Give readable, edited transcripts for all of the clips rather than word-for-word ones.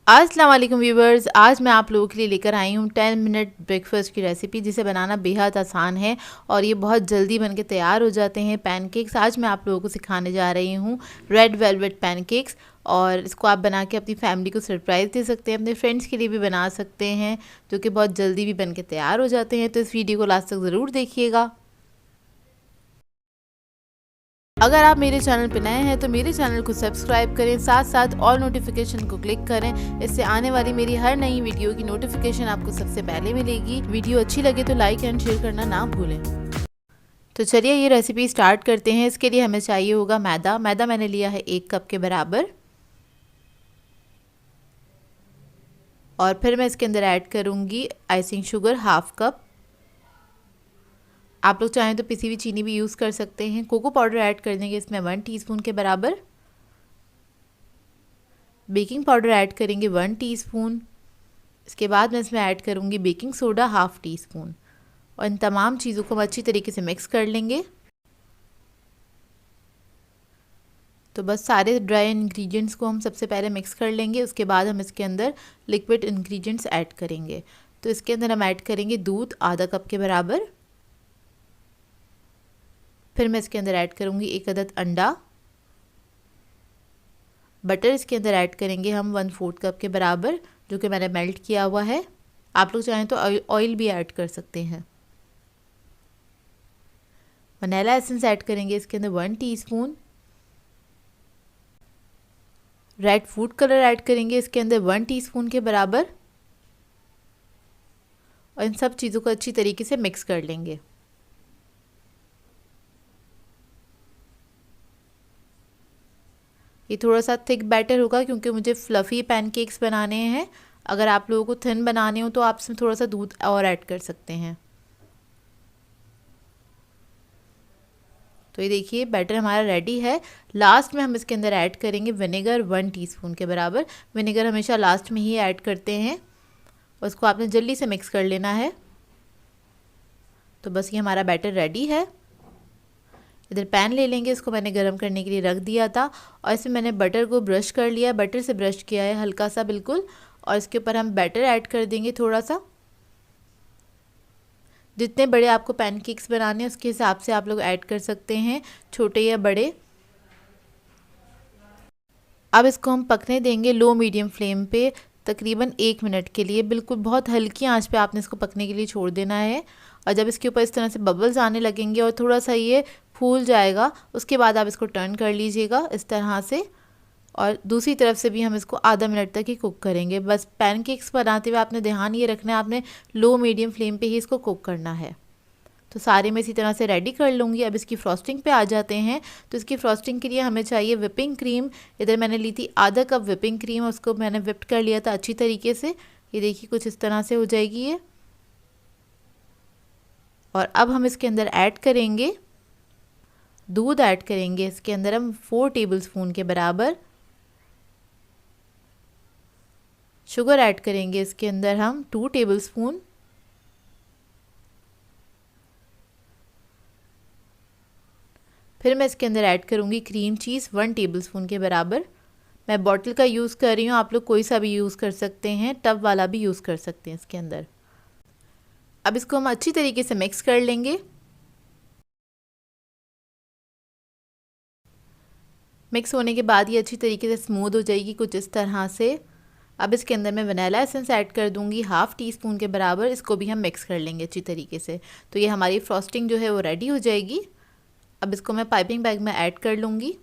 अस्सलाम वालेकुम व्यूवर्स, आज मैं आप लोगों के लिए लेकर आई हूँ 10 मिनट ब्रेकफास्ट की रेसिपी जिसे बनाना बेहद आसान है और ये बहुत जल्दी बन के तैयार हो जाते हैं। पैनकेक्स आज मैं आप लोगों को सिखाने जा रही हूँ, रेड वेलवेट पैनकेक्स। और इसको आप बना के अपनी फैमिली को सरप्राइज़ दे सकते हैं, अपने फ्रेंड्स के लिए भी बना सकते हैं, जो कि बहुत जल्दी भी बन के तैयार हो जाते हैं। तो इस वीडियो को लास्ट तक ज़रूर देखिएगा। अगर आप मेरे चैनल पर नए हैं तो मेरे चैनल को सब्सक्राइब करें, साथ साथ ऑल नोटिफिकेशन को क्लिक करें। इससे आने वाली मेरी हर नई वीडियो की नोटिफिकेशन आपको सबसे पहले मिलेगी। वीडियो अच्छी लगे तो लाइक एंड शेयर करना ना भूलें। तो चलिए ये रेसिपी स्टार्ट करते हैं। इसके लिए हमें चाहिए होगा मैदा। मैदा मैंने लिया है 1 कप के बराबर। और फिर मैं इसके अंदर ऐड करूँगी आइसिंग शुगर 1/2 कप। आप लोग चाहें तो पिसी हुई चीनी भी यूज़ कर सकते हैं। कोको पाउडर ऐड कर देंगे इसमें 1 टीस्पून के बराबर। बेकिंग पाउडर ऐड करेंगे 1 टीस्पून। इसके बाद मैं इसमें ऐड करूँगी बेकिंग सोडा 1/2 टीस्पून। और इन तमाम चीज़ों को हम अच्छी तरीके से मिक्स कर लेंगे। तो बस सारे ड्राई इंग्रेडिएंट्स को हम सबसे पहले मिक्स कर लेंगे। उसके बाद हम इसके अंदर लिक्विड इंग्रेडिएंट्स ऐड करेंगे। तो इसके अंदर हम ऐड करेंगे दूध आधा कप के बराबर। फिर मैं इसके अंदर ऐड करूँगी 1 अदद अंडा। बटर इसके अंदर ऐड करेंगे हम 1/4 कप के बराबर, जो कि मैंने मेल्ट किया हुआ है। आप लोग चाहें तो ऑयल भी ऐड कर सकते हैं। वनीला एसेंस ऐड करेंगे इसके अंदर 1 teaspoon. Red food colour add करेंगे इसके अंदर 1 टीस्पून के बराबर। और इन सब चीज़ों को अच्छी तरीके से मिक्स कर लेंगे। ये थोड़ा सा थिक बैटर होगा क्योंकि मुझे फ्लफ़ी पैनकेक्स बनाने हैं। अगर आप लोगों को थिन बनाने हो तो आप इसमें थोड़ा सा दूध और ऐड कर सकते हैं। तो ये देखिए बैटर हमारा रेडी है। लास्ट में हम इसके अंदर ऐड करेंगे विनेगर 1 टीस्पून के बराबर। विनेगर हमेशा लास्ट में ही ऐड करते हैं। उसको आपने जल्दी से मिक्स कर लेना है। तो बस ये हमारा बैटर रेडी है। इधर पैन ले लेंगे, इसको मैंने गरम करने के लिए रख दिया था और इसमें मैंने बटर को ब्रश कर लिया। बटर से ब्रश किया है हल्का सा बिल्कुल। और इसके ऊपर हम बैटर ऐड कर देंगे थोड़ा सा। जितने बड़े आपको पैनकेक्स बनाने हैं उसके हिसाब से आप लोग ऐड कर सकते हैं, छोटे या बड़े। अब इसको हम पकने देंगे लो मीडियम फ्लेम पे तकरीबन 1 मिनट के लिए। बिल्कुल बहुत हल्की आंच पे आपने इसको पकने के लिए छोड़ देना है। और जब इसके ऊपर इस तरह से बबल्स आने लगेंगे और थोड़ा सा ये फूल जाएगा, उसके बाद आप इसको टर्न कर लीजिएगा इस तरह से। और दूसरी तरफ से भी हम इसको आधा मिनट तक ही कुक करेंगे। बस पैनकेक्स बनाते हुए आपने ध्यान ये रखना है, आपने लो मीडियम फ्लेम पे ही इसको कुक करना है। तो सारे मैं इसी तरह से रेडी कर लूँगी। अब इसकी फ्रॉस्टिंग पे आ जाते हैं। तो इसकी फ्रॉस्टिंग के लिए हमें चाहिए विपिंग क्रीम। इधर मैंने ली थी आधा कप विपिंग क्रीम, उसको मैंने विप्ड कर लिया था अच्छी तरीके से। ये देखिए कुछ इस तरह से हो जाएगी ये। और अब हम इसके अंदर ऐड करेंगे दूध। ऐड करेंगे इसके अंदर हम 4 टेबलस्पून के बराबर। शुगर ऐड करेंगे इसके अंदर हम 2 टेबलस्पून। फिर मैं इसके अंदर ऐड करूँगी क्रीम चीज़ 1 टेबलस्पून के बराबर। मैं बॉटल का यूज़ कर रही हूँ, आप लोग कोई सा भी यूज़ कर सकते हैं, टब वाला भी यूज़ कर सकते हैं इसके अंदर। अब इसको हम अच्छी तरीके से मिक्स कर लेंगे। मिक्स होने के बाद ये अच्छी तरीके से स्मूथ हो जाएगी कुछ इस तरह से। अब इसके अंदर मैं वनीला एसेंस ऐड कर दूंगी 1/2 टीस्पून के बराबर। इसको भी हम मिक्स कर लेंगे अच्छी तरीके से। तो ये हमारी फ्रॉस्टिंग जो है वो रेडी हो जाएगी। अब इसको मैं पाइपिंग बैग में ऐड कर लूँगी।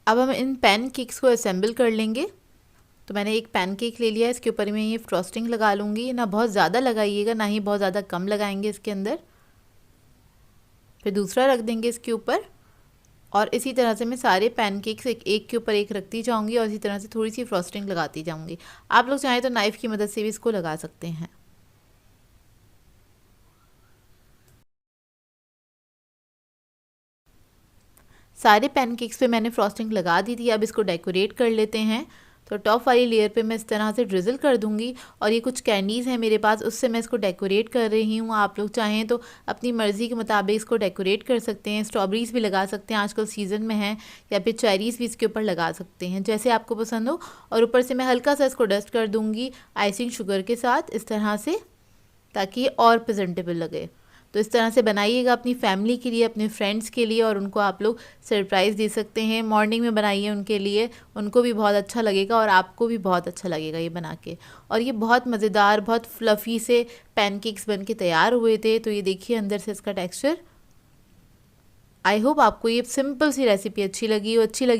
अब हम इन पैनकेक्स को असेंबल कर लेंगे। तो मैंने एक पैनकेक ले लिया है, इसके ऊपर मैं ये फ्रॉस्टिंग लगा लूँगी। ना बहुत ज़्यादा लगाइएगा, ना ही बहुत ज़्यादा कम लगाएंगे इसके अंदर। फिर दूसरा रख देंगे इसके ऊपर। और इसी तरह से मैं सारे पैनकेक्स एक के ऊपर एक रखती जाऊँगी और इसी तरह से थोड़ी सी फ्रॉस्टिंग लगाती जाऊँगी। आप लोग चाहें तो नाइफ़ की मदद से भी इसको लगा सकते हैं। सारे पैनकेक्स पे मैंने फ्रॉस्टिंग लगा दी थी। अब इसको डेकोरेट कर लेते हैं। तो टॉप वाली लेयर पे मैं इस तरह से ड्रिजल कर दूंगी। और ये कुछ कैंडीज़ हैं मेरे पास, उससे मैं इसको डेकोरेट कर रही हूँ। आप लोग चाहें तो अपनी मर्ज़ी के मुताबिक इसको डेकोरेट कर सकते हैं। स्ट्रॉबेरीज़ भी लगा सकते हैं, आजकल सीज़न में है, या फिर चेरीज़ भी इसके ऊपर लगा सकते हैं, जैसे आपको पसंद हो। और ऊपर से मैं हल्का सा इसको डस्ट कर दूँगी आइसिंग शुगर के साथ इस तरह से, ताकि ये और प्रेजेंटेबल लगे। तो इस तरह से बनाइएगा अपनी फैमिली के लिए, अपने फ्रेंड्स के लिए, और उनको आप लोग सरप्राइज़ दे सकते हैं। मॉर्निंग में बनाइए उनके लिए, उनको भी बहुत अच्छा लगेगा और आपको भी बहुत अच्छा लगेगा ये बना के। और ये बहुत मज़ेदार, बहुत फ्लफ़ी से पैनकेक्स बन के तैयार हुए थे। तो ये देखिए अंदर से इसका टेक्सचर। आई होप आपको ये सिंपल सी रेसिपी अच्छी लगी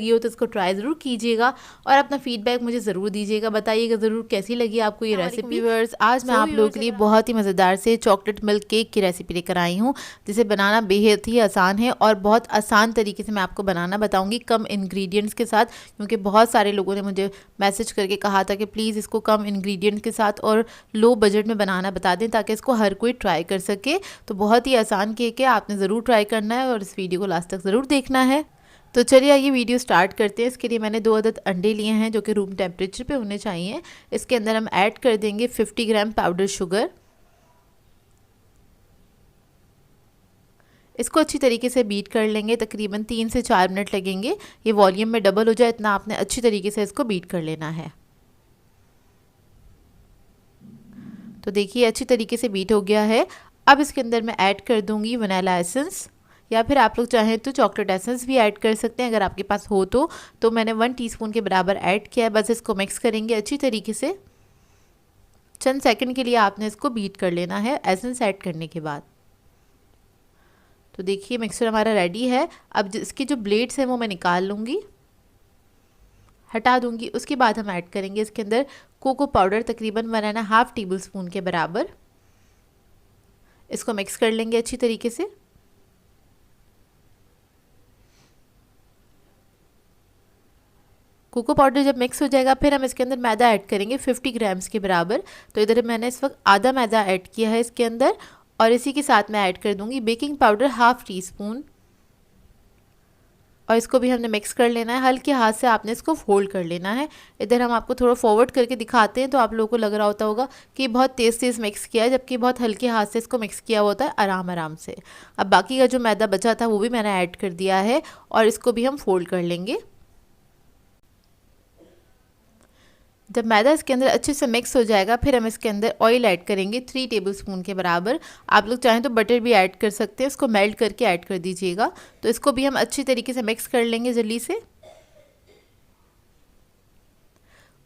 हो तो इसको ट्राई ज़रूर कीजिएगा और अपना फीडबैक मुझे ज़रूर दीजिएगा, बताइएगा ज़रूर कैसी लगी आपको ये रेसिपी। व्यूअर्स, आज मैं आप लोगों के लिए बहुत ही मज़ेदार से चॉकलेट मिल्क केक की रेसिपी लेकर आई हूँ, जिसे बनाना बेहद ही आसान है और बहुत आसान तरीके से मैं आपको बनाना बताऊँगी, कम इंग्रेडिएंट्स के साथ। क्योंकि बहुत सारे लोगों ने मुझे मैसेज करके कहा था कि प्लीज़ इसको कम इंग्रेडिएंट्स के साथ और लो बजट में बनाना बता दें, ताकि इसको हर कोई ट्राई कर सके। तो बहुत ही आसान केक है, आपने ज़रूर ट्राई करना है और इस वीडियो को लास्ट तक ज़रूर देखना है। तो चलिए आइए वीडियो स्टार्ट करते हैं। इसके लिए मैंने 2 अदद अंडे लिए हैं, जो कि रूम टेम्परेचर पे होने चाहिए। इसके अंदर हम ऐड कर देंगे 50 ग्राम पाउडर शुगर। इसको अच्छी तरीके से बीट कर लेंगे, तकरीबन 3 से 4 मिनट लगेंगे। ये वॉल्यूम में डबल हो जाए इतना आपने अच्छी तरीके से इसको बीट कर लेना है। तो देखिए अच्छी तरीके से बीट हो गया है। अब इसके अंदर मैं ऐड कर दूंगी वनीला एसेंस, या फिर आप लोग चाहें तो चॉकलेट एसेंस भी ऐड कर सकते हैं अगर आपके पास हो तो मैंने 1 टीस्पून के बराबर ऐड किया है। बस इसको मिक्स करेंगे अच्छी तरीके से। चंद सेकंड के लिए आपने इसको बीट कर लेना है एसेंस ऐड करने के बाद। तो देखिए मिक्सर हमारा रेडी है। अब इसके जो ब्लेड्स हैं वो मैं निकाल लूँगी, हटा दूँगी। उसके बाद हम ऐड करेंगे इसके अंदर कोको पाउडर, तकरीबन 1.5 टेबल स्पून के बराबर। इसको मिक्स कर लेंगे अच्छी तरीके से। कोको पाउडर जब मिक्स हो जाएगा फिर हम इसके अंदर मैदा ऐड करेंगे 50 ग्राम्स के बराबर। तो इधर मैंने इस वक्त आधा मैदा ऐड किया है इसके अंदर, और इसी के साथ मैं ऐड कर दूंगी बेकिंग पाउडर 1/2 टीस्पून, और इसको भी हमने मिक्स कर लेना है। हल्के हाथ से आपने इसको फोल्ड कर लेना है। इधर हम आपको थोड़ा फॉरवर्ड करके दिखाते हैं तो आप लोगों को लग रहा होगा कि बहुत तेज़ मिक्स किया है, जबकि बहुत हल्के हाथ से इसको मिक्स किया होता है आराम आराम से। अब बाकी का जो मैदा बचा था वो भी मैंने ऐड कर दिया है, और इसको भी हम फोल्ड कर लेंगे। जब मैदा इसके अंदर अच्छे से मिक्स हो जाएगा फिर हम इसके अंदर ऑयल ऐड करेंगे 3 टेबलस्पून के बराबर। आप लोग चाहें तो बटर भी ऐड कर सकते हैं, इसको मेल्ट करके ऐड कर दीजिएगा। तो इसको भी हम अच्छी तरीके से मिक्स कर लेंगे जल्दी से।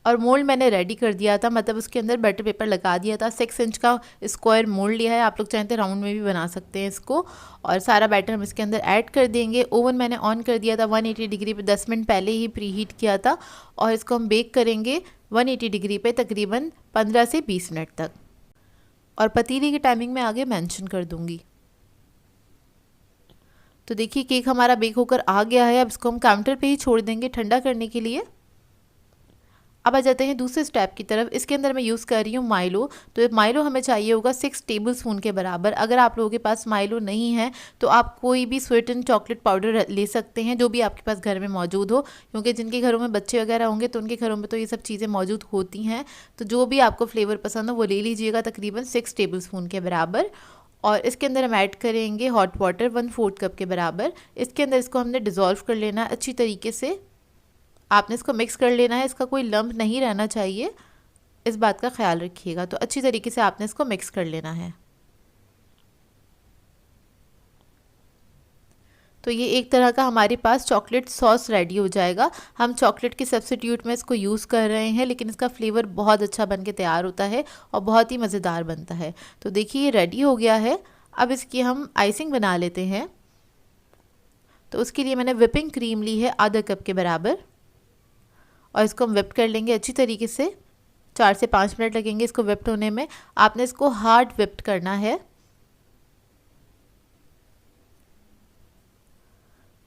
और मोल्ड मैंने रेडी कर दिया था, मतलब उसके अंदर बटर पेपर लगा दिया था। 6 इंच का स्क्वायर मोल्ड लिया है, आप लोग चाहें तो राउंड में भी बना सकते हैं इसको। और सारा बैटर हम इसके अंदर ऐड कर देंगे। ओवन मैंने ऑन कर दिया था 180 डिग्री पे, 10 मिनट पहले ही प्री हीट किया था। और इसको हम बेक करेंगे 180 डिग्री पे तकरीबन 15 से 20 मिनट तक। और पतीली की टाइमिंग में आगे मेंशन कर दूंगी। तो देखिए केक हमारा बेक होकर आ गया है। अब इसको हम काउंटर पे ही छोड़ देंगे ठंडा करने के लिए। अब आ जाते हैं दूसरे स्टेप की तरफ। इसके अंदर मैं यूज़ कर रही हूँ माइलो। तो माइलो हमें चाहिए होगा 6 टेबलस्पून के बराबर। अगर आप लोगों के पास माइलो नहीं है तो आप कोई भी स्वीटन चॉकलेट पाउडर ले सकते हैं, जो भी आपके पास घर में मौजूद हो, क्योंकि जिनके घरों में बच्चे वगैरह होंगे तो उनके घरों में तो ये सब चीज़ें मौजूद होती हैं। तो जो भी आपको फ्लेवर पसंद हो वो ले लीजिएगा, तकरीबन 6 टेबलस्पून के बराबर। और इसके अंदर हम ऐड करेंगे हॉट वाटर 1/4 कप के बराबर। इसके अंदर इसको हमने डिज़ोल्व कर लेना है अच्छी तरीके से। आपने इसको मिक्स कर लेना है, इसका कोई लम्प नहीं रहना चाहिए, इस बात का ख्याल रखिएगा। तो अच्छी तरीके से आपने इसको मिक्स कर लेना है। तो ये एक तरह का हमारे पास चॉकलेट सॉस रेडी हो जाएगा। हम चॉकलेट के सब्स्टिट्यूट में इसको यूज़ कर रहे हैं, लेकिन इसका फ्लेवर बहुत अच्छा बन के तैयार होता है और बहुत ही मज़ेदार बनता है। तो देखिए ये रेडी हो गया है। अब इसकी हम आइसिंग बना लेते हैं। तो उसके लिए मैंने विपिंग क्रीम ली है आधा कप के बराबर, और इसको हम विप कर लेंगे अच्छी तरीके से। 4 से 5 मिनट लगेंगे इसको विप्ट होने में। आपने इसको हार्ड विप्ट करना है।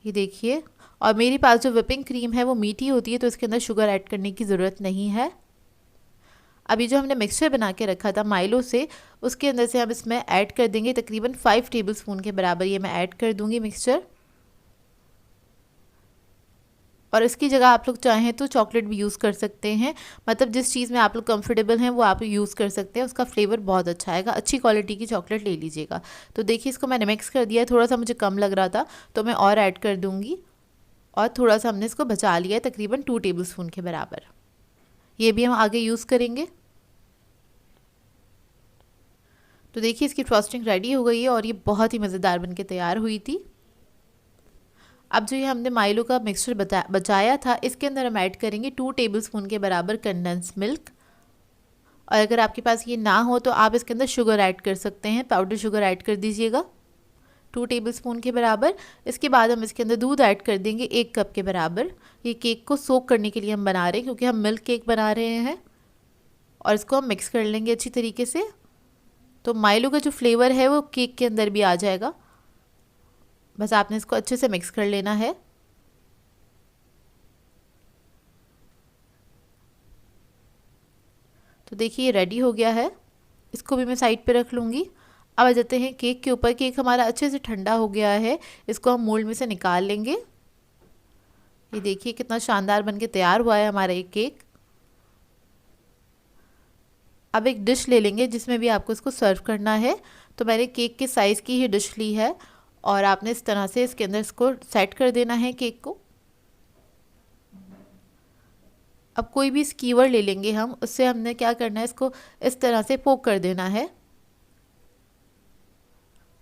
ये देखिए, और मेरे पास जो विपिंग क्रीम है वो मीठी होती है, तो इसके अंदर शुगर ऐड करने की ज़रूरत नहीं है। अभी जो हमने मिक्सचर बना के रखा था माइलो से, उसके अंदर से हम इसमें ऐड कर देंगे तकरीबन 5 टेबलस्पून के बराबर। ये मैं ऐड कर दूँगी मिक्सचर। और इसकी जगह आप लोग चाहें तो चॉकलेट भी यूज़ कर सकते हैं, मतलब जिस चीज़ में आप लोग कंफर्टेबल हैं वो आप यूज़ कर सकते हैं, उसका फ्लेवर बहुत अच्छा आएगा। अच्छी क्वालिटी की चॉकलेट ले लीजिएगा। तो देखिए इसको मैंने मिक्स कर दिया है, थोड़ा सा मुझे कम लग रहा था तो मैं और ऐड कर दूँगी, और थोड़ा सा हमने इसको बचा लिया है, तकरीबन 2 टेबलस्पून के बराबर। ये भी हम आगे यूज़ करेंगे। तो देखिए इसकी फ्रॉस्टिंग रेडी हो गई है और ये बहुत ही मज़ेदार बनके तैयार हुई थी। अब जो ये हमने माइलो का मिक्सचर बचाया था, इसके अंदर हम ऐड करेंगे 2 टेबलस्पून के बराबर कंडेंस मिल्क। और अगर आपके पास ये ना हो तो आप इसके अंदर शुगर ऐड कर सकते हैं, पाउडर शुगर ऐड कर दीजिएगा 2 टेबलस्पून के बराबर। इसके बाद हम इसके अंदर दूध ऐड कर देंगे 1 कप के बराबर। ये केक को सोक करने के लिए हम बना रहे हैं, क्योंकि हम मिल्क केक बना रहे हैं। और इसको हम मिक्स कर लेंगे अच्छी तरीके से, तो माइलो का जो फ्लेवर है वो केक के अंदर भी आ जाएगा। बस आपने इसको अच्छे से मिक्स कर लेना है। तो देखिए ये रेडी हो गया है, इसको भी मैं साइड पे रख लूँगी। अब आ जाते हैं केक के ऊपर। केक हमारा अच्छे से ठंडा हो गया है, इसको हम मोल्ड में से निकाल लेंगे। ये देखिए कितना शानदार बनके तैयार हुआ है हमारा ये केक। अब एक डिश ले लेंगे जिसमें भी आपको इसको सर्व करना है। तो मैंने केक के साइज़ की ही डिश ली है, और आपने इस तरह से इसके अंदर इसको सेट कर देना है केक को। अब कोई भी स्कीवर ले लेंगे हम, उससे हमने क्या करना है, इसको इस तरह से पोक कर देना है,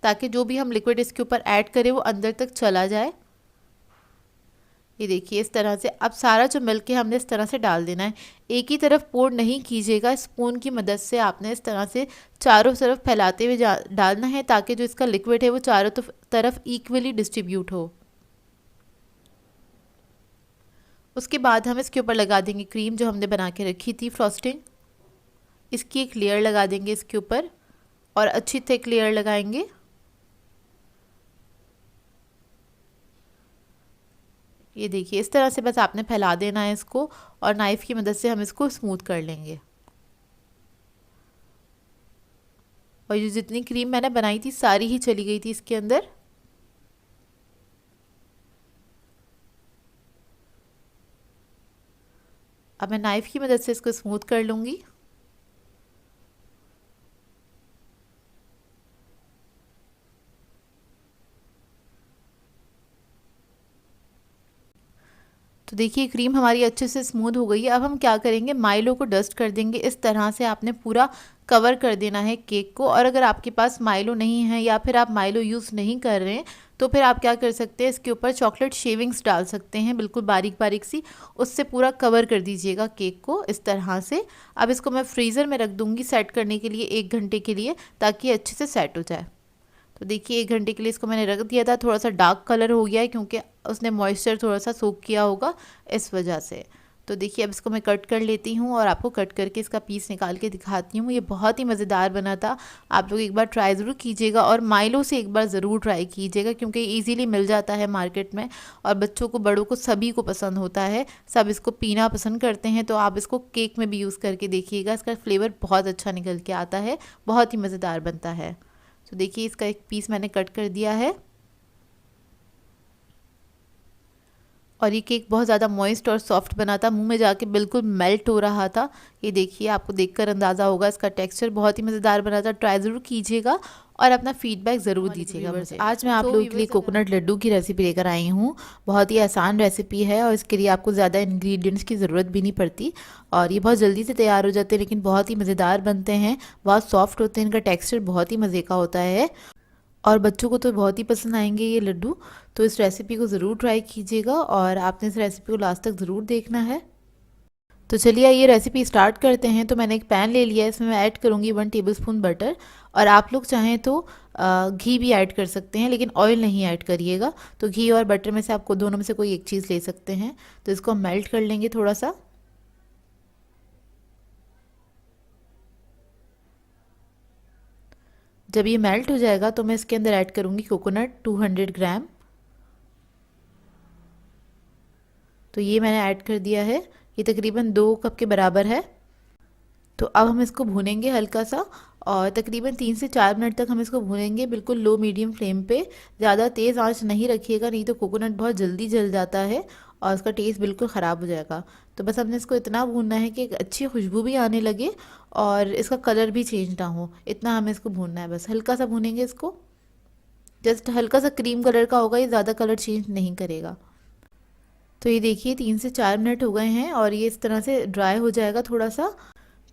ताकि जो भी हम लिक्विड इसके ऊपर ऐड करें वो अंदर तक चला जाए। ये देखिए इस तरह से अब सारा जो मिल्क है हमने इस तरह से डाल देना है। एक ही तरफ पोर नहीं कीजिएगा, स्पून की मदद से आपने इस तरह से चारों तरफ फैलाते हुए डालना है, ताकि जो इसका लिक्विड है वो चारों तरफ इक्वली डिस्ट्रीब्यूट हो। उसके बाद हम इसके ऊपर लगा देंगे क्रीम जो हमने बना के रखी थी, फ्रॉस्टिंग। इसकी एक लेयर लगा देंगे इसके ऊपर, और अच्छी थिक लेयर लगाएंगे। ये देखिए इस तरह से बस आपने फैला देना है इसको, और नाइफ़ की मदद से हम इसको स्मूथ कर लेंगे। और ये जितनी क्रीम मैंने बनाई थी सारी ही चली गई थी इसके अंदर। अब मैं नाइफ़ की मदद से इसको स्मूथ कर लूँगी। तो देखिए क्रीम हमारी अच्छे से स्मूथ हो गई है। अब हम क्या करेंगे, माइलो को डस्ट कर देंगे। इस तरह से आपने पूरा कवर कर देना है केक को। और अगर आपके पास माइलो नहीं है, या फिर आप माइलो यूज़ नहीं कर रहे हैं, तो फिर आप क्या कर सकते हैं, इसके ऊपर चॉकलेट शेविंग्स डाल सकते हैं, बिल्कुल बारीक बारीक सी। उससे पूरा कवर कर दीजिएगा केक को इस तरह से। अब इसको मैं फ्रीज़र में रख दूँगी सेट करने के लिए 1 घंटे के लिए, ताकि अच्छे से सेट हो जाए। तो देखिए 1 घंटे के लिए इसको मैंने रख दिया था। थोड़ा सा डार्क कलर हो गया है, क्योंकि उसने मॉइस्चर थोड़ा सा सोक किया होगा, इस वजह से। तो देखिए अब इसको मैं कट कर लेती हूँ, और आपको कट करके इसका पीस निकाल के दिखाती हूँ। ये बहुत ही मज़ेदार बना था। आप लोग एक बार ट्राई ज़रूर कीजिएगा, और माइलो से एक बार ज़रूर ट्राई कीजिएगा, क्योंकि ईज़िली मिल जाता है मार्केट में, और बच्चों को बड़ों को सभी को पसंद होता है। सब इसको पीना पसंद करते हैं। तो आप इसको केक में भी यूज़ करके देखिएगा, इसका फ्लेवर बहुत अच्छा निकल के आता है, बहुत ही मज़ेदार बनता है। तो देखिए इसका एक पीस मैंने कट कर दिया है, और ये केक बहुत ज़्यादा मॉइस्ट और सॉफ्ट बना था, मुंह में जाके बिल्कुल मेल्ट हो रहा था। ये देखिए आपको देखकर अंदाज़ा होगा, इसका टेक्सचर बहुत ही मज़ेदार बना था। ट्राई ज़रूर कीजिएगा और अपना फीडबैक ज़रूर दीजिएगा मुझे। आज मैं आप लोगों के लिए कोकोनट लड्डू की रेसिपी लेकर आई हूँ। बहुत ही आसान रेसिपी है, और इसके लिए आपको ज़्यादा इंग्रेडिएंट्स की ज़रूरत भी नहीं पड़ती, और ये बहुत जल्दी से तैयार हो जाते हैं, लेकिन बहुत ही मज़ेदार बनते हैं, बहुत सॉफ्ट होते हैं, इनका टेक्स्चर बहुत ही मज़े का होता है, और बच्चों को तो बहुत ही पसंद आएंगे ये लड्डू। तो इस रेसिपी को ज़रूर ट्राई कीजिएगा, और आपने इस रेसिपी को लास्ट तक ज़रूर देखना है। तो चलिए ये रेसिपी स्टार्ट करते हैं। तो मैंने एक पैन ले लिया है, इसमें मैं ऐड करूँगी 1 टेबलस्पून बटर, और आप लोग चाहें तो घी भी ऐड कर सकते हैं, लेकिन ऑयल नहीं ऐड करिएगा। तो घी और बटर में से आपको दोनों में से कोई एक चीज़ ले सकते हैं। तो इसको हम मेल्ट कर लेंगे थोड़ा सा। जब ये मेल्ट हो जाएगा तो मैं इसके अंदर ऐड करूँगी कोकोनट 200 ग्राम। तो ये मैंने ऐड कर दिया है, ये तकरीबन 2 कप के बराबर है। तो अब हम इसको भूनेंगे हल्का सा, और तकरीबन 3 से 4 मिनट तक हम इसको भूनेंगे, बिल्कुल लो मीडियम फ्लेम पे। ज़्यादा तेज़ आंच नहीं रखिएगा, नहीं तो कोकोनट बहुत जल्दी जल जाता है, और उसका टेस्ट बिल्कुल ख़राब हो जाएगा। तो बस हमने इसको इतना भूनना है कि एक अच्छी खुशबू भी आने लगे और इसका कलर भी चेंज ना हो, इतना हमें इसको भूनना है। बस हल्का सा भूनेंगे इसको, जस्ट हल्का सा क्रीम कलर का होगा, ये ज़्यादा कलर चेंज नहीं करेगा। तो ये देखिए 3 से 4 मिनट हो गए हैं और ये इस तरह से ड्राई हो जाएगा थोड़ा सा।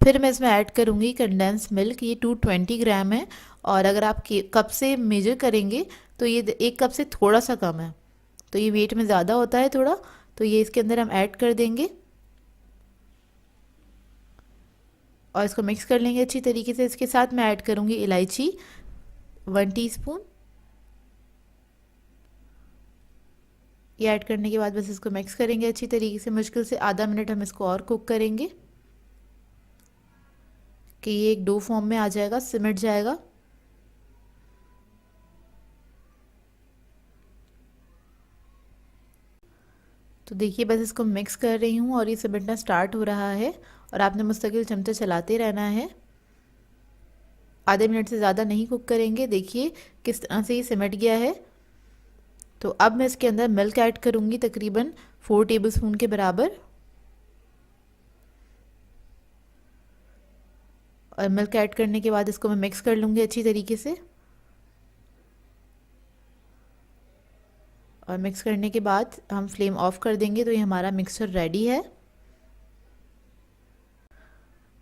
फिर मैं इसमें ऐड करूँगी कंडेंस मिल्क, ये 220 ग्राम है और अगर आप कप से मेजर करेंगे तो ये 1 कप से थोड़ा सा कम है, तो ये वेट में ज़्यादा होता है थोड़ा। तो ये इसके अंदर हम ऐड कर देंगे और इसको मिक्स कर लेंगे अच्छी तरीके से। इसके साथ मैं ऐड करूँगी इलायची 1 टीस्पून। ये ऐड करने के बाद बस इसको मिक्स करेंगे अच्छी तरीके से। मुश्किल से आधा मिनट हम इसको और कुक करेंगे कि ये एक डो फॉर्म में आ जाएगा, सिमट जाएगा। तो देखिए बस इसको मिक्स कर रही हूँ और ये सिमटना स्टार्ट हो रहा है और आपने मुस्तकिल चमचा चलाते रहना है। आधे मिनट से ज़्यादा नहीं कुक करेंगे। देखिए किस तरह से ये सिमट गया है। तो अब मैं इसके अंदर मिल्क ऐड करूँगी तकरीबन 4 टेबलस्पून के बराबर, और मिल्क ऐड करने के बाद इसको मैं मिक्स कर लूँगी अच्छी तरीके से। और मिक्स करने के बाद हम फ्लेम ऑफ कर देंगे। तो ये हमारा मिक्सचर रेडी है।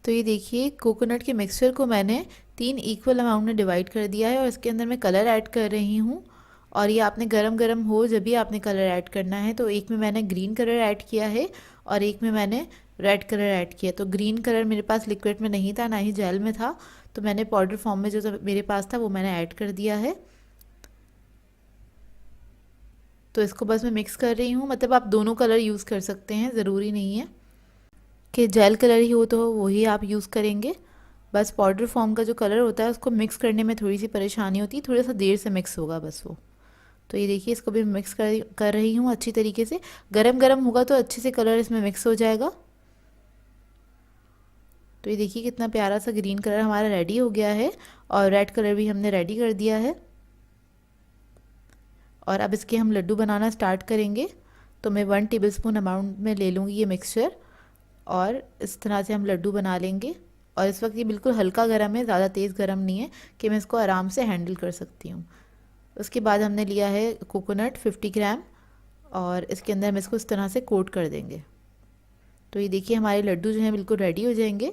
तो ये देखिए कोकोनट के मिक्सचर को मैंने 3 इक्वल अमाउंट में डिवाइड कर दिया है और इसके अंदर मैं कलर ऐड कर रही हूँ। और ये आपने गरम गरम हो जब भी आपने कलर ऐड करना है। तो एक में मैंने ग्रीन कलर ऐड किया है और एक में मैंने रेड कलर ऐड किया। तो ग्रीन कलर मेरे पास लिक्विड में नहीं था, ना ही जेल में था, तो मैंने पाउडर फॉर्म में जो मेरे पास था वो मैंने ऐड कर दिया है। तो इसको बस मैं मिक्स कर रही हूँ। मतलब आप दोनों कलर यूज़ कर सकते हैं, ज़रूरी नहीं है कि जेल कलर ही हो तो वही आप यूज़ करेंगे। बस पाउडर फॉर्म का जो कलर होता है उसको मिक्स करने में थोड़ी सी परेशानी होती है, थोड़ा सा देर से मिक्स होगा बस वो। तो ये देखिए इसको भी मिक्स कर रही हूँ अच्छी तरीके से। गरम गरम होगा तो अच्छे से कलर इसमें मिक्स हो जाएगा। तो ये देखिए कितना प्यारा सा ग्रीन कलर हमारा रेडी हो गया है और रेड कलर भी हमने रेडी कर दिया है। और अब इसके हम लड्डू बनाना स्टार्ट करेंगे। तो मैं 1 टेबलस्पून अमाउंट में ले लूँगी ये मिक्सचर और इस तरह से हम लड्डू बना लेंगे। और इस वक्त ये बिल्कुल हल्का गर्म है, ज़्यादा तेज़ गर्म नहीं है कि मैं इसको आराम से हैंडल कर सकती हूँ। उसके बाद हमने लिया है कोकोनट 50 ग्राम और इसके अंदर हम इसको इस तरह से कोट कर देंगे। तो ये देखिए हमारे लड्डू जो हैं बिल्कुल रेडी हो जाएंगे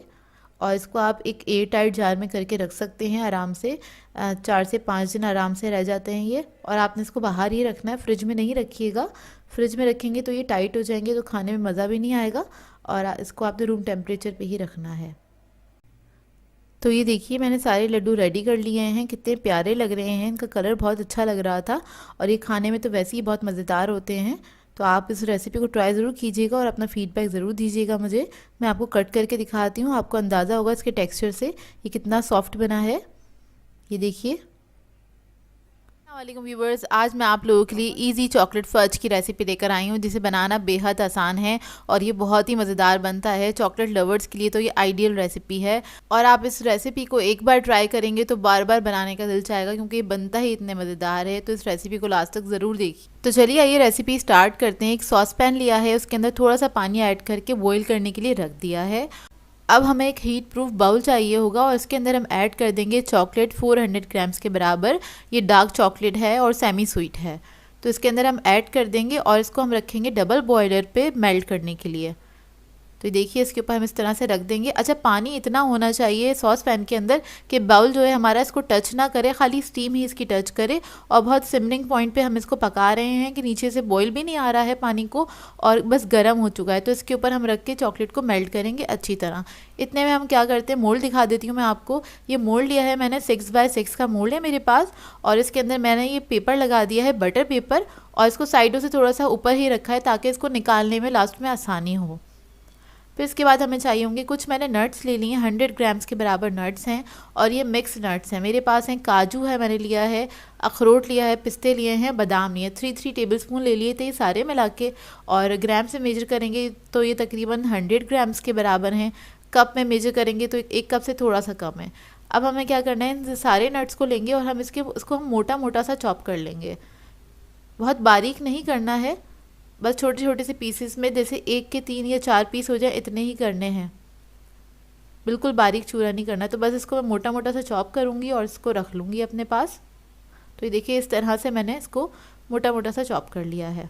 और इसको आप एक एयर टाइट जार में करके रख सकते हैं आराम से। 4 से 5 दिन आराम से रह जाते हैं ये। और आपने इसको बाहर ही रखना है, फ्रिज में नहीं रखिएगा। फ्रिज में रखेंगे तो ये टाइट हो जाएंगे, तो खाने में मज़ा भी नहीं आएगा। और इसको आपने रूम टेम्परेचर पे ही रखना है। तो ये देखिए मैंने सारे लड्डू रेडी कर लिए हैं। कितने प्यारे लग रहे हैं, इनका कलर बहुत अच्छा लग रहा था और ये खाने में तो वैसे ही बहुत मज़ेदार होते हैं। तो आप इस रेसिपी को ट्राई ज़रूर कीजिएगा और अपना फीडबैक ज़रूर दीजिएगा मुझे। मैं आपको कट करके दिखाती हूँ, आपको अंदाज़ा होगा इसके टेक्सचर से ये कितना सॉफ्ट बना है। ये देखिए। वालेकुम व्यूवर्स, आज मैं आप लोगों के लिए इजी चॉकलेट फज की रेसिपी लेकर आई हूँ जिसे बनाना बेहद आसान है और ये बहुत ही मज़ेदार बनता है। चॉकलेट लवर्स के लिए तो ये आइडियल रेसिपी है और आप इस रेसिपी को एक बार ट्राई करेंगे तो बार बार बनाने का दिल चाहेगा क्योंकि ये बनता ही इतने मज़ेदार है। तो इस रेसिपी को लास्ट तक ज़रूर देखिए। तो चलिए आइए रेसिपी स्टार्ट करते हैं। एक सॉस पैन लिया है, उसके अंदर थोड़ा सा पानी ऐड करके बॉईल करने के लिए रख दिया है। अब हमें एक हीट प्रूफ बाउल चाहिए होगा और इसके अंदर हम ऐड कर देंगे चॉकलेट 400 ग्राम्स के बराबर। ये डार्क चॉकलेट है और सेमी स्वीट है। तो इसके अंदर हम ऐड कर देंगे और इसको हम रखेंगे डबल बॉयलर पे मेल्ट करने के लिए। तो देखिए इसके ऊपर हम इस तरह से रख देंगे। अच्छा, पानी इतना होना चाहिए सॉस पैन के अंदर कि बाउल जो है हमारा इसको टच ना करे, खाली स्टीम ही इसकी टच करे। और बहुत सिमरिंग पॉइंट पे हम इसको पका रहे हैं कि नीचे से बॉईल भी नहीं आ रहा है पानी को और बस गर्म हो चुका है। तो इसके ऊपर हम रख के चॉकलेट को मेल्ट करेंगे अच्छी तरह। इतने में हम क्या करते हैं, मोल्ड दिखा देती हूँ मैं आपको। ये मोल्ड लिया है मैंने, 6x6 का मोल्ड है मेरे पास और इसके अंदर मैंने ये पेपर लगा दिया है, बटर पेपर, और इसको साइडों से थोड़ा सा ऊपर ही रखा है ताकि इसको निकालने में लास्ट में आसानी हो। फिर इसके बाद हमें चाहिए होंगे कुछ, मैंने नट्स ले लिए हैं, 100 ग्राम्स के बराबर नट्स हैं और ये मिक्स नट्स हैं मेरे पास हैं। काजू है मैंने लिया है, अखरोट लिया है, पिस्ते लिए हैं, बादाम लिए, 3 टेबलस्पून ले लिए थे ये सारे मिला के। और ग्राम से मेजर करेंगे तो ये तकरीबन 100 ग्राम्स के बराबर हैं। कप में मेजर करेंगे तो 1 कप से थोड़ा सा कम है। अब हमें क्या करना है, इन सारे नट्स को लेंगे और हम इसको हम मोटा मोटा सा चॉप कर लेंगे। बहुत बारीक नहीं करना है, बस छोटे छोटे से पीसेस में, जैसे 1 के 3 या 4 पीस हो जाए इतने ही करने हैं, बिल्कुल बारीक चूरा नहीं करना। तो बस इसको मैं मोटा मोटा सा चॉप करूँगी और इसको रख लूँगी अपने पास। तो ये देखिए इस तरह से मैंने इसको मोटा मोटा सा चॉप कर लिया है।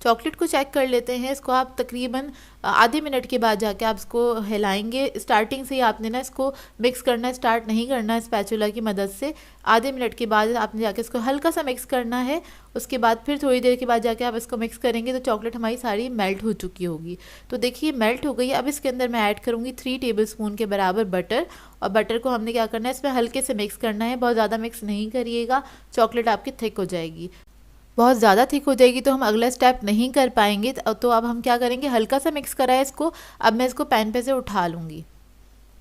चॉकलेट को चेक कर लेते हैं। इसको आप तकरीबन आधे मिनट के बाद जाके आप इसको हिलाएंगे। स्टार्टिंग से ही आपने ना इसको मिक्स करना स्टार्ट नहीं करना है स्पैचुला की मदद से। आधे मिनट के बाद आपने जाके इसको हल्का सा मिक्स करना है। उसके बाद फिर थोड़ी देर के बाद जाके आप इसको मिक्स करेंगे तो चॉकलेट हमारी सारी मेल्ट हो चुकी होगी। तो देखिए मेल्ट हो गई है। अब इसके अंदर मैं ऐड करूँगी 3 टेबलस्पून के बराबर बटर। और बटर को हमने क्या करना है, इसमें हल्के से मिक्स करना है, बहुत ज़्यादा मिक्स नहीं करिएगा, चॉकलेट आपकी थिक हो जाएगी। बहुत ज़्यादा थिक हो जाएगी तो हम अगला स्टेप नहीं कर पाएंगे। तो अब हम क्या करेंगे, हल्का सा मिक्स करा है इसको, अब मैं इसको पैन पे से उठा लूँगी।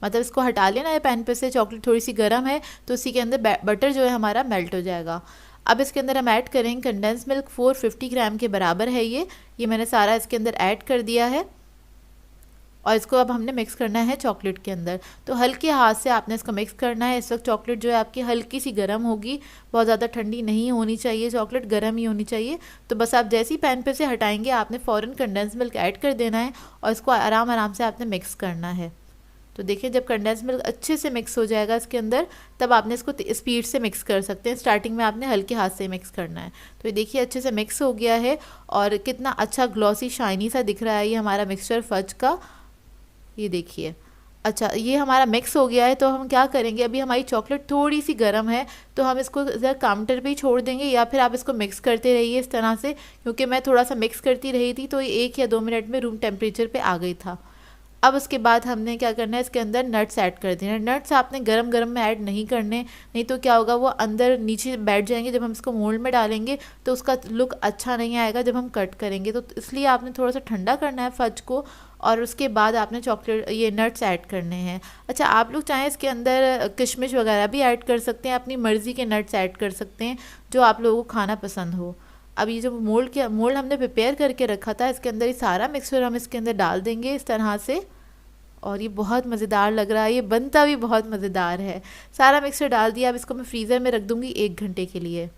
मतलब इसको हटा लेना है पैन पे से। चॉकलेट थोड़ी सी गर्म है तो उसी के अंदर बटर जो है हमारा मेल्ट हो जाएगा। अब इसके अंदर हम ऐड करेंगे कंडेंस मिल्क। 450 ग्राम के बराबर है ये मैंने सारा इसके अंदर ऐड कर दिया है। और इसको अब हमने मिक्स करना है चॉकलेट के अंदर। तो हल्के हाथ से आपने इसको मिक्स करना है। इस वक्त चॉकलेट जो है आपकी हल्की सी गर्म होगी, बहुत ज़्यादा ठंडी नहीं होनी चाहिए, चॉकलेट गर्म ही होनी चाहिए। तो बस आप जैसे ही पैन पे से हटाएंगे आपने फ़ौरन कंडेंस मिल्क ऐड कर देना है और इसको आराम आराम से आपने मिक्स करना है। तो देखिए जब कंडेंस मिल्क अच्छे से मिक्स हो जाएगा इसके अंदर, तब आपने इसको स्पीड से मिक्स कर सकते हैं। स्टार्टिंग में आपने हल्के हाथ से मिक्स करना है। तो ये देखिए अच्छे से मिक्स हो गया है और कितना अच्छा ग्लॉसी शाइनी सा दिख रहा है ये हमारा मिक्सचर फज का। ये देखिए अच्छा ये हमारा मिक्स हो गया है। तो हम क्या करेंगे, अभी हमारी चॉकलेट थोड़ी सी गर्म है तो हम इसको ज़रा काउंटर पे ही छोड़ देंगे, या फिर आप इसको मिक्स करते रहिए इस तरह से, क्योंकि मैं थोड़ा सा मिक्स करती रही थी तो ये 1 या 2 मिनट में रूम टेम्परेचर पे आ गई था। अब उसके बाद हमने क्या करना है, इसके अंदर नट्स ऐड कर देना है। नट्स आपने गरम गरम में ऐड नहीं करने, नहीं तो क्या होगा वो अंदर नीचे बैठ जाएंगे। जब हम इसको मोल्ड में डालेंगे तो उसका लुक अच्छा नहीं आएगा जब हम कट करेंगे। तो इसलिए आपने थोड़ा सा ठंडा करना है फज को और उसके बाद आपने चॉकलेट ये नट्स ऐड करने हैं। अच्छा आप लोग चाहें इसके अंदर किशमिश वगैरह भी ऐड कर सकते हैं, अपनी मर्ज़ी के नट्स ऐड कर सकते हैं जो आप लोगों को खाना पसंद हो। अब ये जो मोल्ड हमने प्रिपेयर करके रखा था, इसके अंदर ये सारा मिक्सचर हम इसके अंदर डाल देंगे इस तरह से। और ये बहुत मज़ेदार लग रहा है, ये बनता भी बहुत मज़ेदार है। सारा मिक्सचर डाल दिया। अब इसको मैं फ्रीज़र में रख दूँगी 1 घंटे के लिए।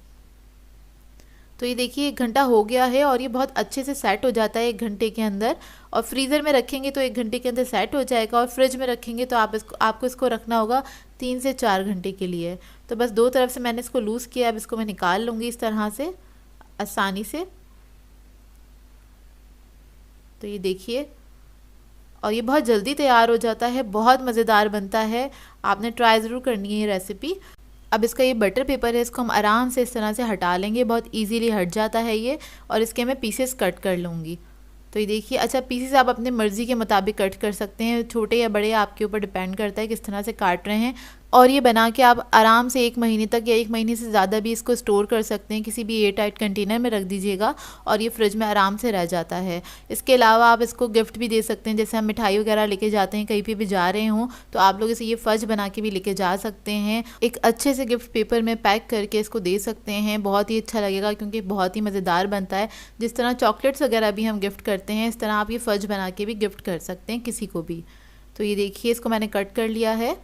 तो ये देखिए 1 घंटा हो गया है और ये बहुत अच्छे से सेट हो जाता है 1 घंटे के अंदर। और फ्रीज़र में रखेंगे तो 1 घंटे के अंदर सेट हो जाएगा, और फ्रिज में रखेंगे तो आपको इसको रखना होगा 3 से 4 घंटे के लिए। तो बस 2 तरफ से मैंने इसको लूज़ किया। अब इसको मैं निकाल लूँगी इस तरह से आसानी से। तो ये देखिए, और ये बहुत जल्दी तैयार हो जाता है, बहुत मज़ेदार बनता है। आपने ट्राई ज़रूर करनी है ये रेसिपी। अब इसका ये बटर पेपर है, इसको हम आराम से इस तरह से हटा लेंगे, बहुत इजीली हट जाता है ये। और इसके मैं पीसेस कट कर लूँगी। तो ये देखिए अच्छा पीसेस आप अपने मर्ज़ी के मुताबिक कट कर सकते हैं, छोटे या बड़े आपके ऊपर डिपेंड करता है किस तरह से काट रहे हैं। और ये बना के आप आराम से 1 महीने तक या 1 महीने से ज़्यादा भी इसको स्टोर कर सकते हैं। किसी भी एयर टाइट कंटेनर में रख दीजिएगा और ये फ्रिज में आराम से रह जाता है। इसके अलावा आप इसको गिफ्ट भी दे सकते हैं, जैसे हम मिठाई वगैरह लेके जाते हैं, कहीं पे भी जा रहे हों तो आप लोग इसे ये फज बना के भी लेके जा सकते हैं। एक अच्छे से गिफ्ट पेपर में पैक करके इसको दे सकते हैं, बहुत ही अच्छा लगेगा क्योंकि बहुत ही मज़ेदार बनता है। जिस तरह चॉकलेट्स वगैरह भी हम गिफ्ट करते हैं, इस तरह आप ये फज बना के भी गिफ्ट कर सकते हैं किसी को भी। तो ये देखिए इसको मैंने कट कर लिया है।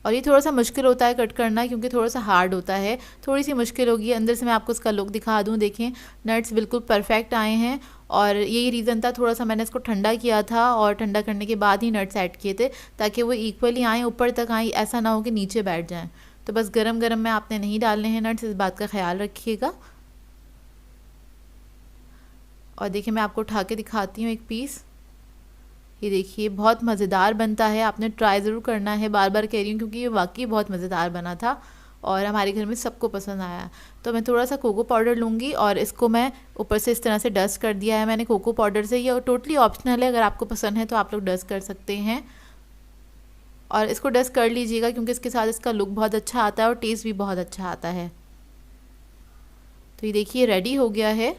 और ये थोड़ा सा मुश्किल होता है कट करना क्योंकि थोड़ा सा हार्ड होता है, थोड़ी सी मुश्किल होगी। अंदर से मैं आपको इसका लुक दिखा दूँ, देखें नट्स बिल्कुल परफेक्ट आए हैं। और यही रीज़न था, थोड़ा सा मैंने इसको ठंडा किया था और ठंडा करने के बाद ही नट्स ऐड किए थे ताकि वो इक्वली आएँ, ऊपर तक आएँ, ऐसा ना हो कि नीचे बैठ जाएँ। तो बस गरम गरम में आपने नहीं डालने हैं नट्स, इस बात का ख्याल रखिएगा। और देखिए मैं आपको उठा के दिखाती हूँ एक पीस। ये देखिए बहुत मज़ेदार बनता है, आपने ट्राई ज़रूर करना है, बार बार कह रही हूँ क्योंकि ये वाकई बहुत मज़ेदार बना था और हमारे घर में सबको पसंद आया। तो मैं थोड़ा सा कोको पाउडर लूँगी और इसको मैं ऊपर से इस तरह से डस्ट कर दिया है मैंने कोको पाउडर से। ये टोटली ऑप्शनल है, अगर आपको पसंद है तो आप लोग डस्ट कर सकते हैं। और इसको डस्ट कर लीजिएगा क्योंकि इसके साथ इसका लुक बहुत अच्छा आता है और टेस्ट भी बहुत अच्छा आता है। तो ये देखिए रेडी हो गया है,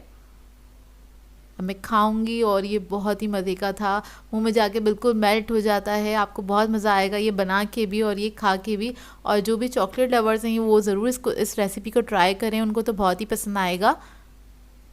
अब मैं खाऊंगी और ये बहुत ही मज़े का था, मुंह में जाके बिल्कुल मेल्ट हो जाता है। आपको बहुत मज़ा आएगा ये बना के भी और ये खा के भी। और जो भी चॉकलेट लवर्स हैं वो ज़रूर इस रेसिपी को ट्राई करें, उनको तो बहुत ही पसंद आएगा।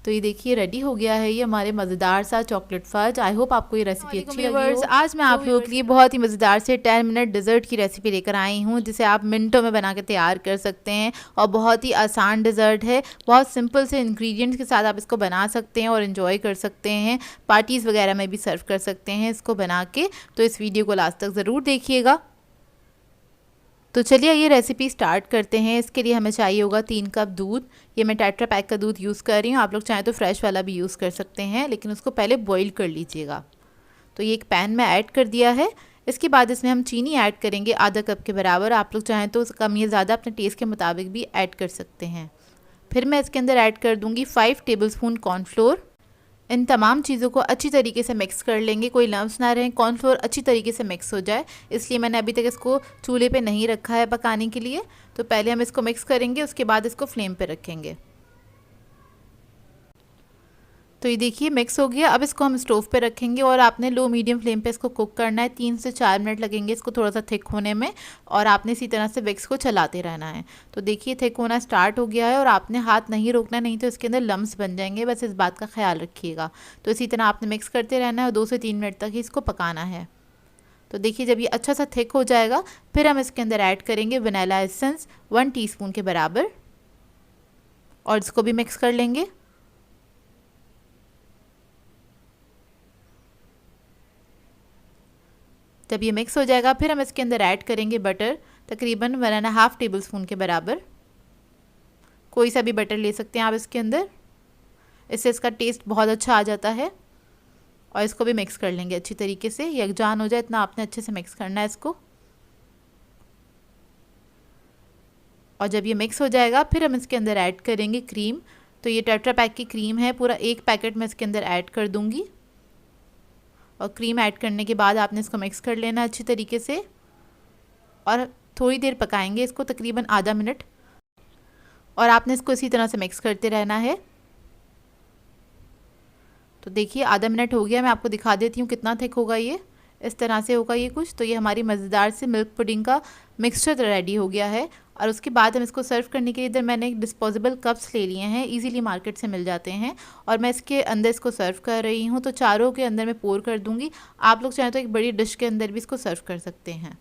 तो ये देखिए रेडी हो गया है ये हमारे मज़ेदार सा चॉकलेट फज। आई होप आपको ये रेसिपी अच्छी लगी हो। आज मैं आप लोगों के लिए बहुत ही मज़ेदार से 10 मिनट डिज़र्ट की रेसिपी लेकर आई हूँ, जिसे आप मिनटों में बना के तैयार कर सकते हैं और बहुत ही आसान डिज़र्ट है। बहुत सिंपल से इंग्रेडिएंट्स के साथ आप इसको बना सकते हैं और इन्जॉय कर सकते हैं। पार्टीज़ वगैरह में भी सर्व कर सकते हैं इसको बना के। तो इस वीडियो को लास्ट तक ज़रूर देखिएगा। तो चलिए ये रेसिपी स्टार्ट करते हैं। इसके लिए हमें चाहिए होगा 3 कप दूध। ये मैं टेट्रा पैक का दूध यूज़ कर रही हूँ, आप लोग चाहें तो फ्रेश वाला भी यूज़ कर सकते हैं, लेकिन उसको पहले बॉईल कर लीजिएगा। तो ये एक पैन में ऐड कर दिया है। इसके बाद इसमें हम चीनी ऐड करेंगे आधा कप के बराबर। आप लोग चाहें तो कम या ज़्यादा अपने टेस्ट के मुताबिक भी ऐड कर सकते हैं। फिर मैं इसके अंदर ऐड कर दूँगी 5 टेबल स्पून कॉर्नफ्लोर। इन तमाम चीज़ों को अच्छी तरीके से मिक्स कर लेंगे, कोई लम्स ना रहें, कॉर्नफ्लोर अच्छी तरीके से मिक्स हो जाए। इसलिए मैंने अभी तक इसको चूल्हे पे नहीं रखा है पकाने के लिए। तो पहले हम इसको मिक्स करेंगे, उसके बाद इसको फ्लेम पे रखेंगे। तो ये देखिए मिक्स हो गया। अब इसको हम स्टोव पे रखेंगे और आपने लो मीडियम फ्लेम पे इसको कुक करना है। 3 से 4 मिनट लगेंगे इसको थोड़ा सा थिक होने में, और आपने इसी तरह से विक्स को चलाते रहना है। तो देखिए थिक होना स्टार्ट हो गया है और आपने हाथ नहीं रोकना, नहीं तो इसके अंदर लम्स बन जाएंगे, बस इस बात का ख्याल रखिएगा। तो इसी तरह आपने मिक्स करते रहना है और 2 से 3 मिनट तक ही इसको पकाना है। तो देखिए जब ये अच्छा सा थिक हो जाएगा, फिर हम इसके अंदर ऐड करेंगे वनीला एसेंस 1 टीस्पून के बराबर, और इसको भी मिक्स कर लेंगे। जब ये मिक्स हो जाएगा, फिर हम इसके अंदर ऐड करेंगे बटर, तकरीबन 1.5 टेबल स्पून के बराबर। कोई सा भी बटर ले सकते हैं आप इसके अंदर, इससे इसका टेस्ट बहुत अच्छा आ जाता है। और इसको भी मिक्स कर लेंगे अच्छी तरीके से, यकजान हो जाए इतना आपने अच्छे से मिक्स करना है इसको। और जब ये मिक्स हो जाएगा, फिर हम इसके अंदर ऐड करेंगे क्रीम। तो ये टेट्रा पैक की क्रीम है, पूरा 1 पैकेट मैं इसके अंदर ऐड कर दूँगी। और क्रीम ऐड करने के बाद आपने इसको मिक्स कर लेना अच्छी तरीके से, और थोड़ी देर पकाएंगे इसको, तकरीबन आधा मिनट। और आपने इसको इसी तरह से मिक्स करते रहना है। तो देखिए आधा मिनट हो गया, मैं आपको दिखा देती हूँ कितना थिक होगा ये। इस तरह से होगा ये कुछ। तो ये हमारी मज़ेदार से मिल्क पुडिंग का मिक्सचर रेडी हो गया है। और उसके बाद हम इसको सर्व करने के लिए इधर मैंने एक डिस्पोजेबल कप्स ले लिए हैं, इजीली मार्केट से मिल जाते हैं, और मैं इसके अंदर इसको सर्व कर रही हूँ। तो चारों के अंदर मैं पोर कर दूँगी। आप लोग चाहें तो एक बड़ी डिश के अंदर भी इसको सर्व कर सकते हैं।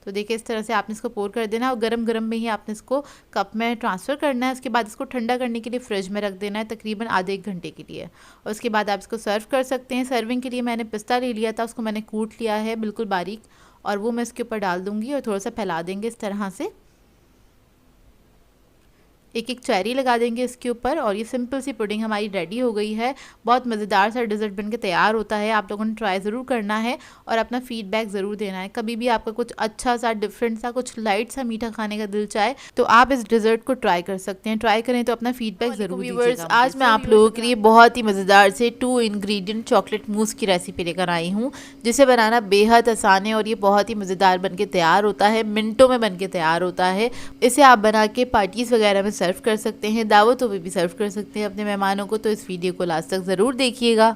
तो देखिए इस तरह से आपने इसको पोर कर देना, और गरम गरम में ही आपने इसको कप में ट्रांसफ़र करना है। उसके बाद इसको ठंडा करने के लिए फ्रिज में रख देना है, तकरीबन आधे 1 घंटे के लिए। और उसके बाद आप इसको सर्व कर सकते हैं। सर्विंग के लिए मैंने पिस्ता ले लिया था, उसको मैंने कूट लिया है बिल्कुल बारीक, और वो मैं इसके ऊपर डाल दूँगी और थोड़ा सा फैला देंगे इस तरह से। एक एक चेरी लगा देंगे इसके ऊपर, और ये सिंपल सी पुडिंग हमारी रेडी हो गई है। बहुत मज़ेदार सा डिज़र्ट बनके तैयार होता है। आप लोगों ने ट्राई ज़रूर करना है और अपना फीडबैक ज़रूर देना है। कभी भी आपका कुछ अच्छा सा डिफरेंट सा कुछ लाइट सा मीठा खाने का दिल चाहे तो आप इस डिज़र्ट को ट्राई कर सकते हैं। ट्राई करें तो अपना फीडबैक ज़रूर दीजिएगा। आज मैं आप लोगों के लिए बहुत ही मज़ेदार से 2 इंग्रेडिएंट चॉकलेट मूस की रेसिपी लेकर आई हूँ, जिसे बनाना बेहद आसान है और ये बहुत ही मज़ेदार बनके तैयार होता है, मिनटों में बनके तैयार होता है। इसे आप बना के पार्टीज़ वगैरह में सर्व कर सकते हैं, दावतों में भी सर्व कर सकते हैं अपने मेहमानों को। तो इस वीडियो को लास्ट तक ज़रूर देखिएगा।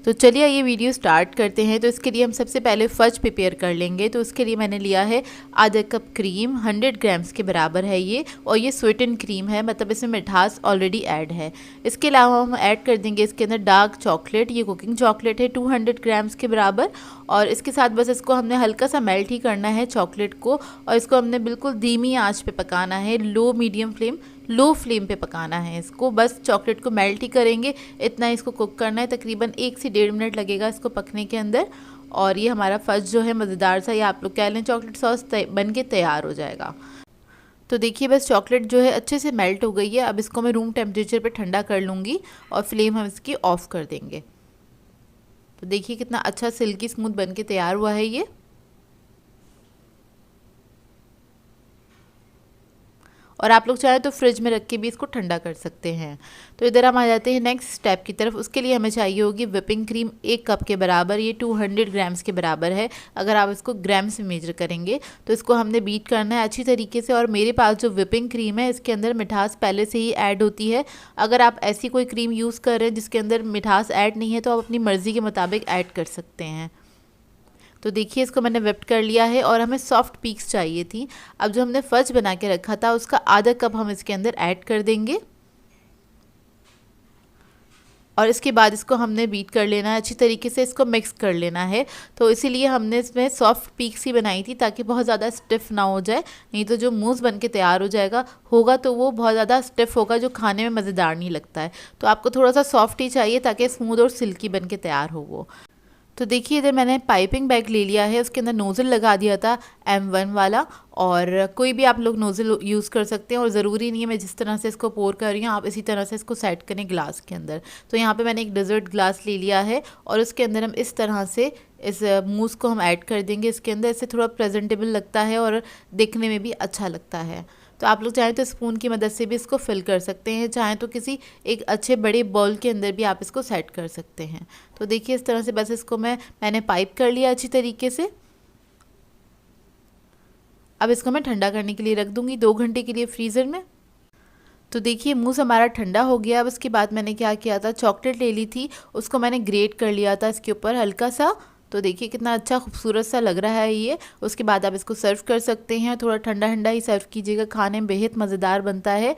तो चलिए ये वीडियो स्टार्ट करते हैं। तो इसके लिए हम सबसे पहले फज प्रिपेयर कर लेंगे। तो उसके लिए मैंने लिया है आधा कप क्रीम, 100 ग्राम्स के बराबर है ये, और ये स्वीटन क्रीम है, मतलब इसमें मिठास ऑलरेडी ऐड है। इसके अलावा हम ऐड कर देंगे इसके अंदर डार्क चॉकलेट, ये कुकिंग चॉकलेट है 200 ग्राम्स के बराबर। और इसके साथ बस इसको हमने हल्का सा मेल्ट ही करना है चॉकलेट को, और इसको हमने बिल्कुल धीमी आंच पे पकाना है, लो फ्लेम पे पकाना है इसको। बस चॉकलेट को मेल्ट ही करेंगे, इतना इसको कुक करना है। तकरीबन 1 से 1.5 मिनट लगेगा इसको पकने के अंदर। और ये हमारा फज जो है मज़ेदार सा, या आप लोग कह लें चॉकलेट सॉस बन के तैयार हो जाएगा। तो देखिए बस चॉकलेट जो है अच्छे से मेल्ट हो गई है। अब इसको मैं रूम टेम्परेचर पे ठंडा कर लूँगी और फ्लेम हम इसकी ऑफ़ कर देंगे। तो देखिए कितना अच्छा सिल्की स्मूथ बन के तैयार हुआ है ये। और आप लोग चाहें तो फ्रिज में रख के भी इसको ठंडा कर सकते हैं। तो इधर हम आ जाते हैं नेक्स्ट स्टेप की तरफ। उसके लिए हमें चाहिए होगी विपिंग क्रीम 1 कप के बराबर, ये 200 ग्राम्स के बराबर है। अगर आप इसको ग्राम्स में मेजर करेंगे तो इसको हमने बीट करना है अच्छी तरीके से। और मेरे पास जो विपिंग क्रीम है इसके अंदर मिठास पहले से ही ऐड होती है। अगर आप ऐसी कोई क्रीम यूज़ कर रहे हैं जिसके अंदर मिठास ऐड नहीं है तो आप अपनी मर्ज़ी के मुताबिक ऐड कर सकते हैं। तो देखिए इसको मैंने विप्ड कर लिया है, और हमें सॉफ्ट पीक्स चाहिए थी। अब जो हमने फज बना के रखा था उसका आधा कप हम इसके अंदर ऐड कर देंगे। और इसके बाद इसको हमने बीट कर लेना है, अच्छी तरीके से इसको मिक्स कर लेना है। तो इसीलिए हमने इसमें सॉफ्ट पीक्स ही बनाई थी ताकि बहुत ज़्यादा स्टिफ़ ना हो जाए, नहीं तो जो मूस बन के तैयार होगा तो वो बहुत ज़्यादा स्टिफ़ होगा, जो खाने में मज़ेदार नहीं लगता है। तो आपको थोड़ा सा सॉफ्ट ही चाहिए ताकि स्मूथ और सिल्की बन के तैयार हो वो। तो देखिए इधर मैंने पाइपिंग बैग ले लिया है, उसके अंदर नोज़ल लगा दिया था M1 वाला, और कोई भी आप लोग नोज़ल यूज़ कर सकते हैं, और ज़रूरी नहीं है मैं जिस तरह से इसको पोर कर रही हूँ आप इसी तरह से इसको सेट करें ग्लास के अंदर। तो यहाँ पे मैंने एक डेजर्ट ग्लास ले लिया है और उसके अंदर हम इस तरह से इस मूस को हम ऐड कर देंगे इसके अंदर। इससे थोड़ा प्रेजेंटेबल लगता है और देखने में भी अच्छा लगता है। तो आप लोग चाहें तो स्पून की मदद से भी इसको फिल कर सकते हैं, चाहें तो किसी एक अच्छे बड़े बाउल के अंदर भी आप इसको सेट कर सकते हैं। तो देखिए इस तरह से बस इसको मैंने पाइप कर लिया अच्छी तरीके से। अब इसको मैं ठंडा करने के लिए रख दूंगी 2 घंटे के लिए फ्रीज़र में। तो देखिए मूस हमारा ठंडा हो गया। अब उसके बाद मैंने क्या किया था, चॉकलेट ले ली थी, उसको मैंने ग्रेट कर लिया था इसके ऊपर हल्का सा। तो देखिए कितना अच्छा खूबसूरत सा लग रहा है ये। उसके बाद आप इसको सर्व कर सकते हैं, थोड़ा ठंडा ठंडा ही सर्व कीजिएगा, खाने में बेहद मज़ेदार बनता है।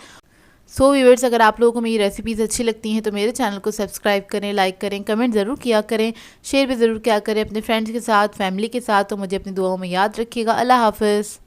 सो व्यूअर्स, अगर आप लोगों को मेरी रेसिपीज़ अच्छी लगती हैं तो मेरे चैनल को सब्सक्राइब करें, लाइक करें, कमेंट ज़रूर किया करें, शेयर भी ज़रूर किया करें अपने फ्रेंड्स के साथ, फैमिली के साथ। तो मुझे अपनी दुआओं में याद रखिएगा। अल्लाह हाफ़िज़।